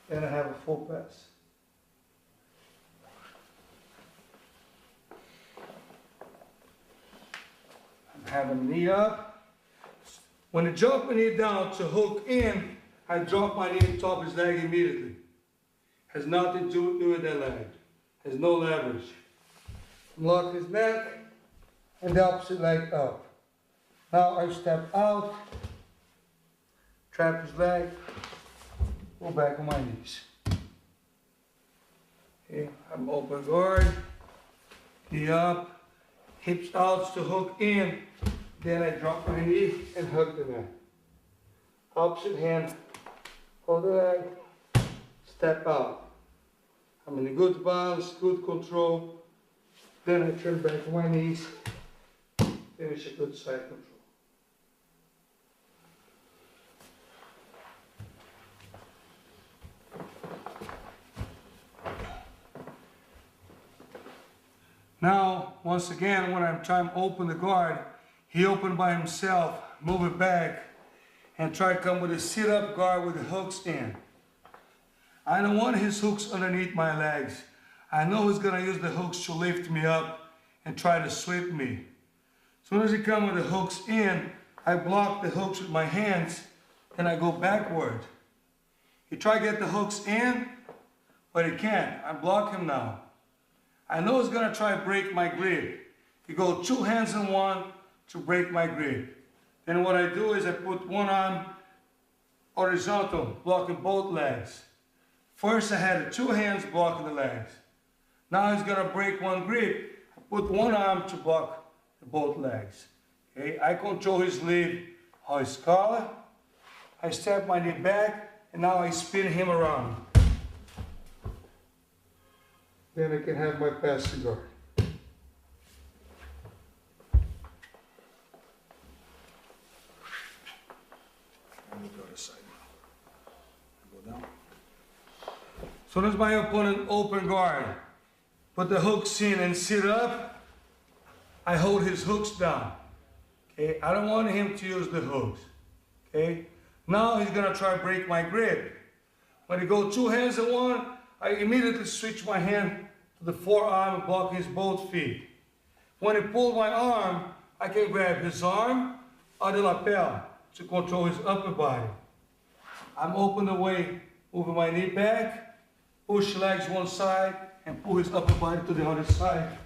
Then I have a full pass. I have a knee up. When I drop my knee down to hook in, I drop my knee on top of his leg immediately. Has nothing to do with that leg. Has no leverage. Lock his neck and the opposite leg up. Now I step out, trap his leg, go back on my knees. Okay, I'm open guard, knee up, hips out to hook in, then I drop my knee and hug the neck. Opposite hand, hold the leg, step out. I'm in a good balance, good control. Then I turn back to my knees, finish a good side control. Now, once again, when I'm trying to open the guard, he opened by himself, move it back, and try to come with a sit-up guard with the hooks in. I don't want his hooks underneath my legs. I know he's gonna use the hooks to lift me up and try to sweep me. As soon as he comes with the hooks in, I block the hooks with my hands, and I go backward. He try to get the hooks in, but he can't. I block him now. I know he's gonna try to break my grip. He go two hands in one to break my grip. Then what I do is I put one arm horizontal, blocking both legs. First I had two hands blocking the legs. Now he's gonna break one grip. I put one arm to block both legs. Okay, I control his lead on his collar. I step my knee back, and now I spin him around. Then I can have my passing guard. Let me go this side now. Go down. As soon as my opponent open guard, put the hooks in and sit up, I hold his hooks down. Okay, I don't want him to use the hooks. Okay, now he's gonna try to break my grip. When he go two hands in one, I immediately switch my hand to the forearm and block his both feet. When he pulled my arm, I can grab his arm or the lapel to control his upper body. I'm open the way, moving my knee back, push legs one side, and pull his upper body to the other side.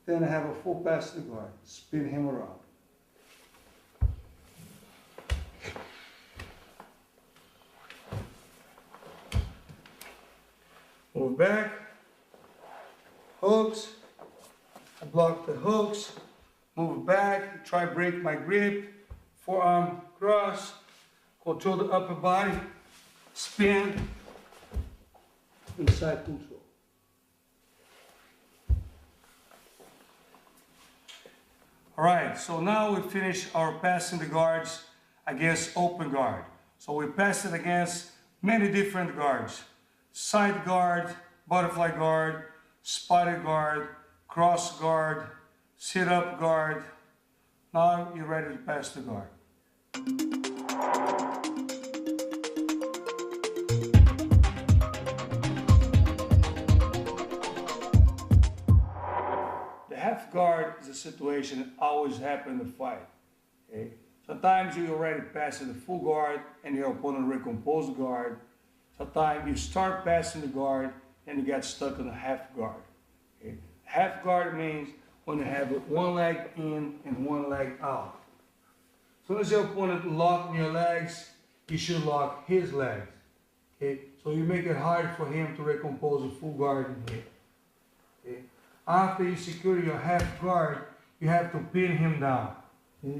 Then I have a full pass to the guard, spin him around. Move back, hooks, I block the hooks, move back, try to break my grip, forearm cross, control the upper body, spin, inside control. All right, so now we finish our passing the guards against open guard. So we pass it against many different guards. Side guard, butterfly guard, spider guard, cross guard, sit-up guard. Now you're ready to pass the guard. The half guard is a situation that always happens in the fight. Okay? Sometimes you already pass the full guard and your opponent recompose the guard. Sometimes you start passing the guard and you get stuck in a half guard. Okay? Half guard means when you have one leg in and one leg out. As soon as your opponent locks your legs, you should lock his legs. Okay? So you make it hard for him to recompose a full guard in here. Okay? After you secure your half guard, you have to pin him down. Okay?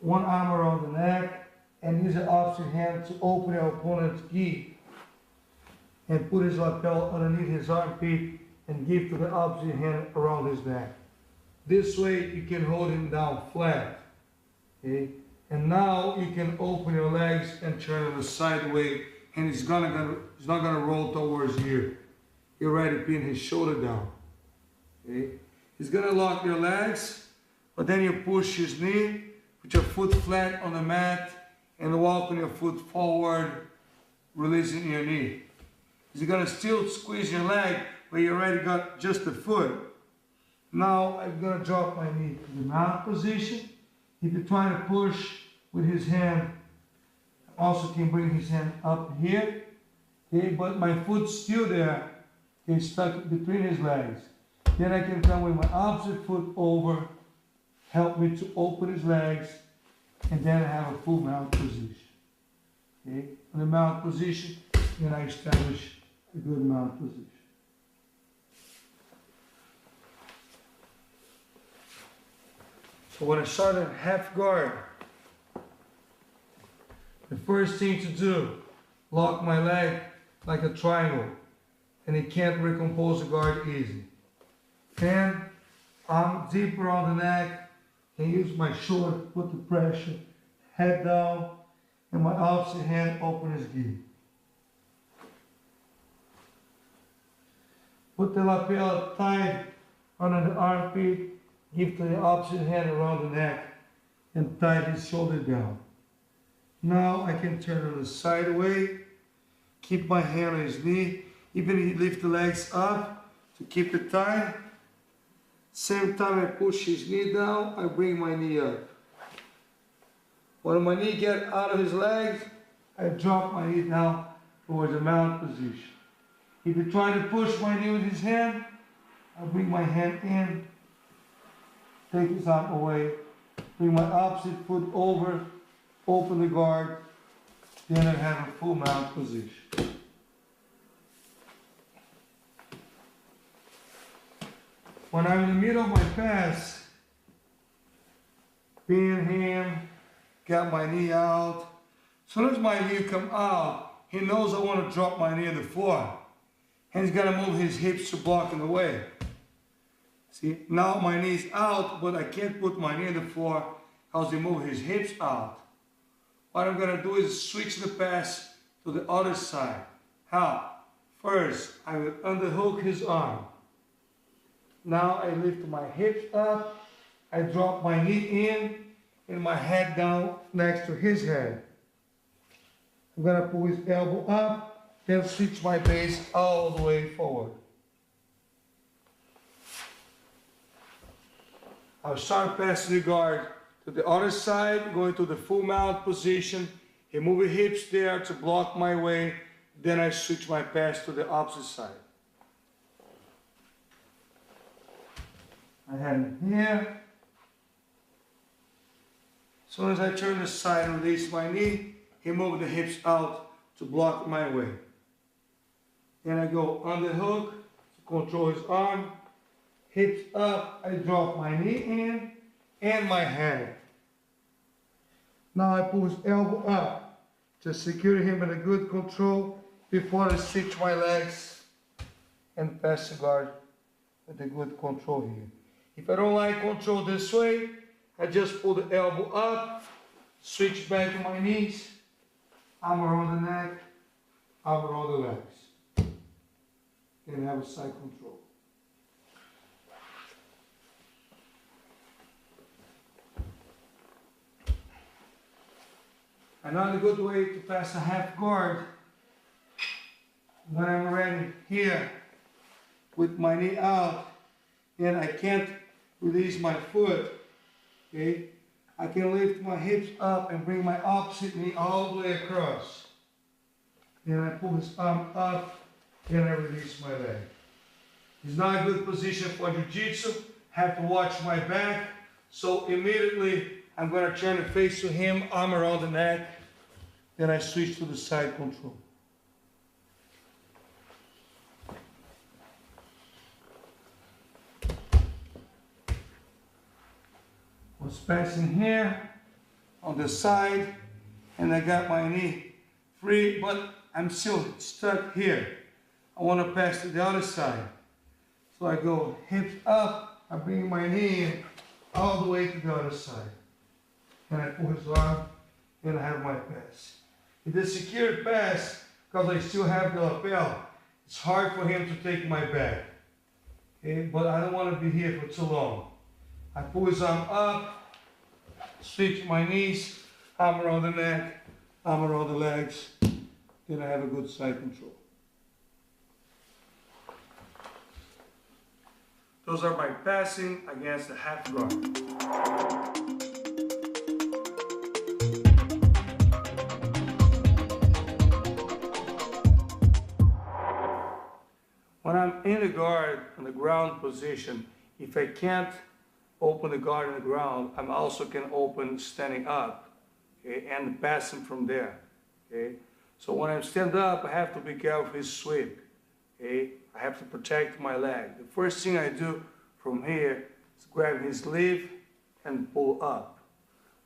One arm around the neck and use the opposite hand to open your opponent's gi. And put his lapel underneath his armpit and give to the opposite hand around his neck. This way you can hold him down flat. Okay? And now you can open your legs and turn him sideways, and he's not gonna roll towards you. You're ready to pin his shoulder down. Okay? He's gonna lock your legs, but then you push his knee, put your foot flat on the mat, and walk on your foot forward releasing your knee. You're gonna still squeeze your leg, but you already got just the foot. Now I'm gonna drop my knee to the mount position. If you're trying to push with his hand, also can bring his hand up here. Okay, but my foot's still there, okay, stuck between his legs. Then I can come with my opposite foot over, help me to open his legs, and then I have a full mount position. Okay, in the mount position, then I establish a good mount position. So when I start at half guard, the first thing to do, lock my leg like a triangle, and he can't recompose the guard easy. Then I'm deeper on the neck, can use my shoulder, put the pressure, head down, and my opposite hand open his gi. Put the lapel tight under the armpit, give to the opposite hand around the neck, and tie his shoulder down. Now I can turn on the side away, keep my hand on his knee, even lift the legs up to keep it tight. Same time I push his knee down, I bring my knee up. When my knee gets out of his legs, I drop my knee down towards the mount position. If you try to push my knee with his hand, I bring my hand in, take his arm away, bring my opposite foot over, open the guard, then I have a full mount position. When I'm in the middle of my pass, pin him, got my knee out. As soon as my knee come out, he knows I want to drop my knee on the floor. And he's gonna move his hips to block in the way. See, now my knee's out, but I can't put my knee on the floor because he move his hips out. What I'm gonna do is switch the pass to the other side. How? First, I will underhook his arm. Now I lift my hips up, I drop my knee in, and my head down next to his head. I'm gonna pull his elbow up, then switch my base all the way forward. I'll start passing the guard to the other side, going to the full mount position. He move his hips there to block my way, then I switch my pass to the opposite side. I have him here. As soon as I turn the side and release my knee, he moves the hips out to block my way. Then I go underhook to control his arm. Hips up, I drop my knee in and my hand. Now I pull his elbow up to secure him in a good control before I switch my legs and pass the guard with a good control here. If I don't like control this way, I just pull the elbow up, switch back to my knees, arm around the neck, arm around the legs. And have a side control. Another good way to pass a half guard, when I'm already here with my knee out and I can't release my foot, okay, I can lift my hips up and bring my opposite knee all the way across. Then I pull his arm up and I release my leg. It's not a good position for Jiu-Jitsu. Have to watch my back. So immediately I'm going to turn the face to him, arm around the neck. Then I switch to the side control. Was passing here on the side and I got my knee free, but I'm still stuck here. I want to pass to the other side. So I go hips up, I bring my knee in all the way to the other side. And I pull his arm and I have my pass. It's a secured pass because I still have the lapel. It's hard for him to take my back. Okay? But I don't want to be here for too long. I pull his arm up, switch my knees, arm around the neck, arm around the legs. then I have a good side control. Those are my passing against the half guard. When I'm in the guard, on the ground position, if I can't open the guard on the ground, I also can open standing up, okay, and passing from there. Okay? So when I stand up, I have to be careful of his sweep. Okay? I have to protect my leg. The first thing I do from here is grab his sleeve and pull up.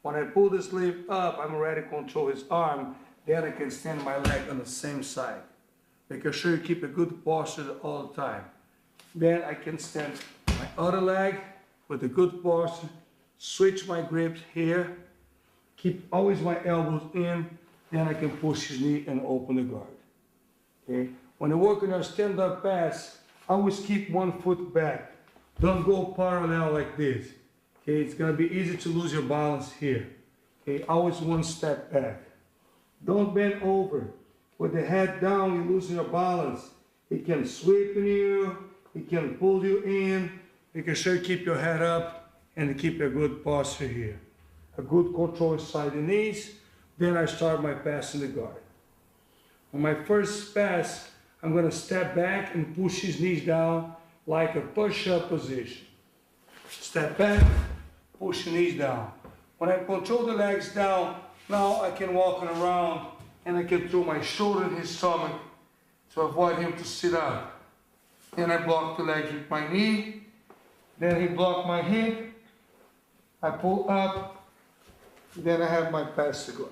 When I pull the sleeve up, I'm ready to control his arm. Then I can stand my leg on the same side. Making sure you keep a good posture all the time. Then I can stand my other leg with a good posture, switch my grips here, keep always my elbows in, then I can push his knee and open the guard. Okay? When you work on your stand-up pass, always keep one foot back. Don't go parallel like this. Okay? It's gonna be easy to lose your balance here. Okay? Always one step back. Don't bend over. With the head down, you lose your balance. It can sweep you, it can pull you in. Making sure you keep your head up and keep a good posture here. A good control inside the knees. Then I start my pass in the guard. On my first pass, I'm going to step back and push his knees down like a push-up position. Step back, push the knees down. When I control the legs down, now I can walk around and I can throw my shoulder in his stomach to avoid him to sit up. Then I block the legs with my knee. Then he blocked my hip. I pull up. Then I have my pass to guard.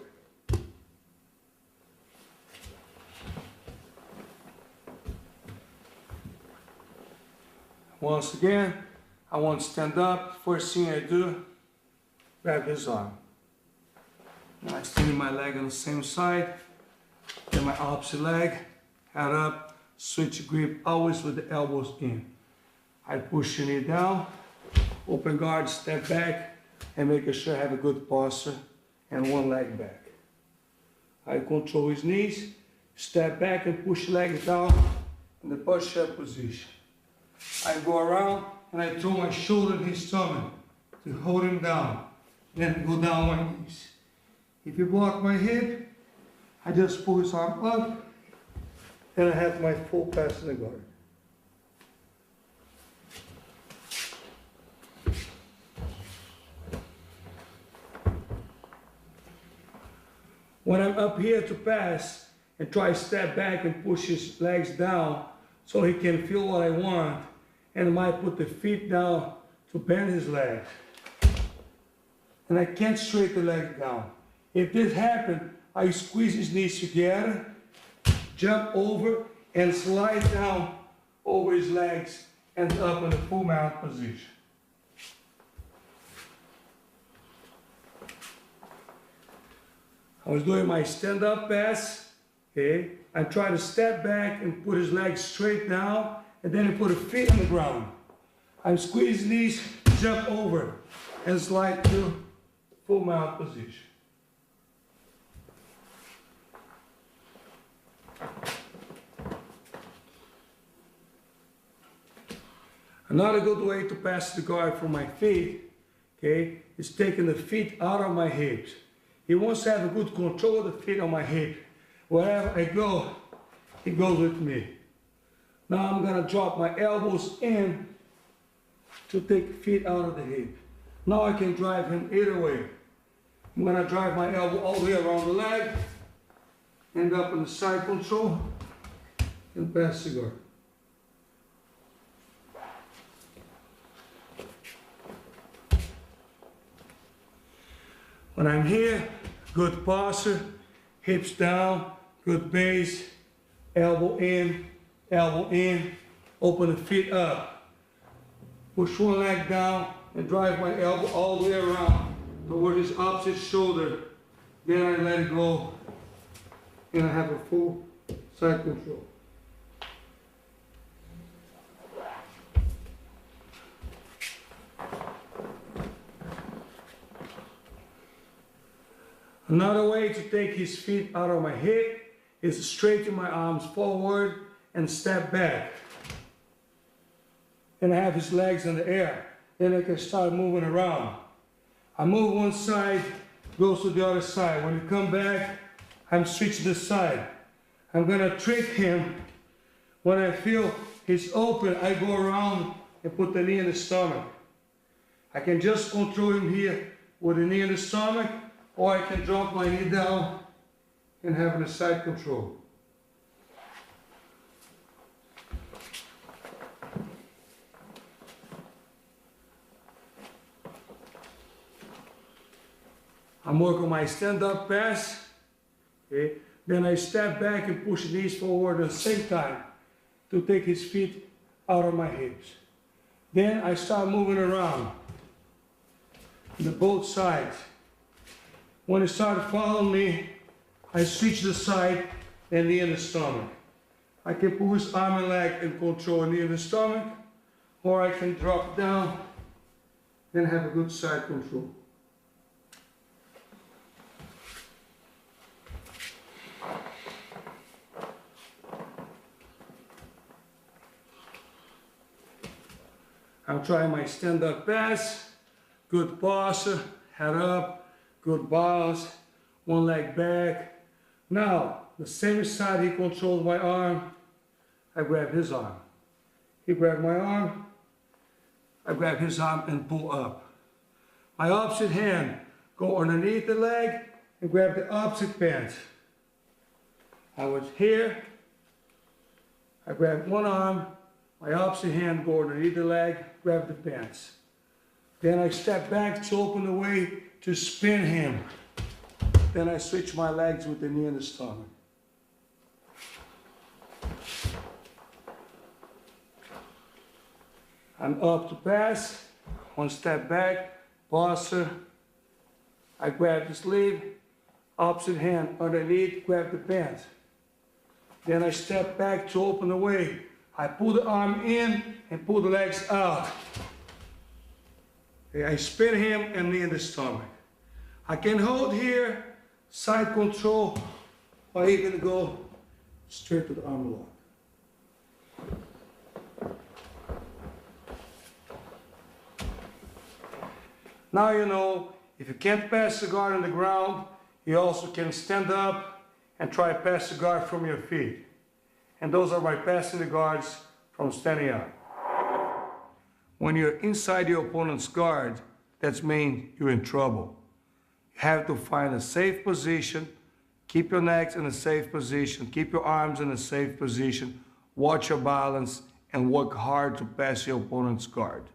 Once again, I want to stand up. First thing I do, grab his arm. Now I stand my leg on the same side. Then my opposite leg, head up, switch grip, always with the elbows in. I push your knee down, open guard, step back, and make sure I have a good posture and one leg back. I control his knees, step back and push legs down in the push-up position. I go around and I throw my shoulder in his stomach to hold him down, then go down my knees. If you block my hip, I just pull his arm up, and I have my full pass in the guard. When I'm up here to pass and try to step back and push his legs down so he can feel what I want, and I might put the feet down to bend his legs. And I can't straighten the leg down. If this happens, I squeeze his knees together, jump over, and slide down over his legs and up in the full mount position. I was doing my stand-up pass, okay? I try to step back and put his legs straight down, and then I put a feet on the ground. I squeeze his knees, jump over, and slide to full mount position. Another good way to pass the guard from my feet, okay, is taking the feet out of my hips. He wants to have a good control of the feet on my hip. Wherever I go, he goes with me. Now I'm going to drop my elbows in to take feet out of the hip. Now I can drive him either way. I'm going to drive my elbow all the way around the leg, end up in the side control, and pass the guard. When I'm here, good posture, hips down, good base, elbow in, open the feet up. Push one leg down and drive my elbow all the way around toward his opposite shoulder. Then I let it go and I have a full side control. Another way to take his feet out of my hip is straighten my arms forward and step back. And I have his legs in the air. Then I can start moving around. I move one side, goes to the other side. When you come back, I'm switching the side. I'm gonna trick him. When I feel he's open, I go around and put the knee in the stomach. I can just control him here with the knee in the stomach, or I can drop my knee down and have the side control. I'm working my stand-up pass. Okay. Then I step back and push the knees forward at the same time to take his feet out of my hips. Then I start moving around to both sides. When he started following me, I switch the side and knee in the stomach. I can pull his arm and leg and control a knee in the stomach, or I can drop down and have a good side control. I'm trying my stand-up pass, good posture, head up, good balance, one leg back. Now, the same side he controls my arm, I grab his arm. He grabbed my arm, I grab his arm and pull up. My opposite hand, go underneath the leg and grab the opposite pants. I was here, I grab one arm, my opposite hand go underneath the leg, grab the pants. Then I step back to open the way to spin him. Then I switch my legs with the knee in the stomach. I'm up to pass, one step back, posture. I grab the sleeve, opposite hand underneath, grab the pants. Then I step back to open the way. I pull the arm in and pull the legs out. Okay, I spin him and knee in the stomach. I can hold here, side control, or even go straight to the arm lock. Now you know, if you can't pass the guard on the ground, you also can stand up and try to pass the guard from your feet. And those are by passing the guards from standing up. When you're inside your opponent's guard, that means you're in trouble. You have to find a safe position, keep your necks in a safe position, keep your arms in a safe position, watch your balance, and work hard to pass your opponent's guard.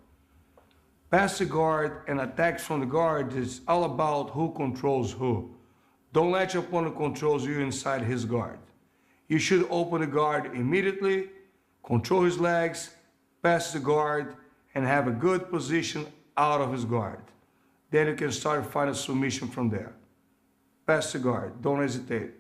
Pass the guard and attacks from the guard is all about who controls who. Don't let your opponent control you inside his guard. You should open the guard immediately, control his legs, pass the guard, and have a good position out of his guard. Then you can start to find a submission from there. Pass the guard, don't hesitate.